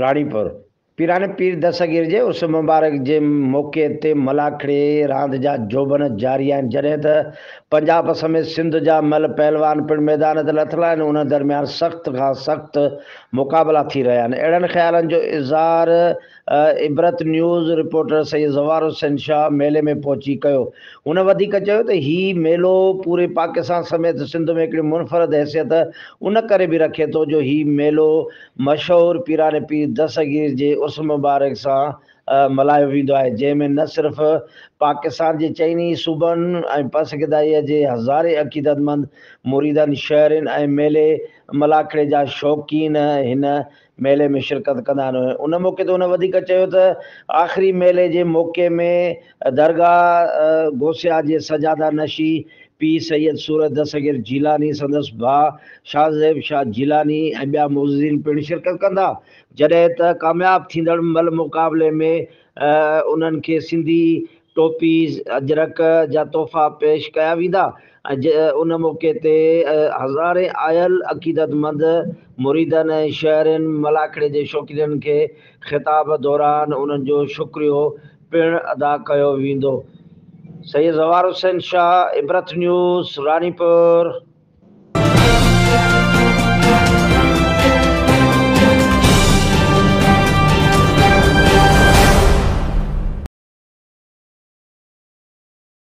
राणीपुर पीराने पीर दस्तगीर जे उस मुबारक जे मौक़े ते मलाखड़े रांदि जा जोबन जारी आहिनि। जॾहिं त पंजाब समेत सिंध जा मल पहलवान पिणु मैदान ते लथल आहिनि। उन दरमियान सख़्त खां सख़्त मुक़ाबला थी रहिया आहिनि। अहिड़नि ख़्यालनि जो इज़हार इबरत न्यूज़ रिपोर्टर सैयद ज़वार हुसैन शाह मेले में पहुची कयो। हुन वधीक चयो त हीउ मेलो पूरे पाकिस्तान समेत सिंध में हिकिड़ी मुनफ़रद हैसियत उन करे बि रखे थो जो हीउ मेलो मशहूरु पीराने पीर दस्तगीर जे उर्स मुबारक सां मल्हायो वेंदो आहे, जंहिंमें न सिर्फ़ु पाकिस्तान जे चइनी सूबनि ऐं पसगिदाईअ जे हज़ारे अक़ीदतमंद मुरीदनि शहरनि ऐं मेले मलाखड़े जा शौक़ीन हिन मेले में शिरकत कंदा आहिनि। उन मौक़े ते उन वधीक चयो त आख़िरी मेले जे मौक़े में दरगाह गोसिया जे सजादा नशी पी सैयद सूरत दस्तगीर जीलानी संदसि भाउ शाहज़ेब शाह जीलानी ऐं ॿिया मुज़िन पिणु शिरकत कंदा। जॾहिं त कामयाब थींदड़ मल मुक़ाबले में उन्हनि खे सिंधी टोपी अजरक जा तोहफ़ा पेश कया वेंदा। उन मौक़े ते हज़ारे आयल अक़ीदतमंद मुरीदनि ऐं शहरनि मलाखड़े जे शौक़ीननि खे ख़िताब दौरान उन्हनि जो शुक्रियो पिणु अदा कयो वेंदो। सैयद ज़वार हुसैन शाह, इबरत न्यूज़, रानीपुर।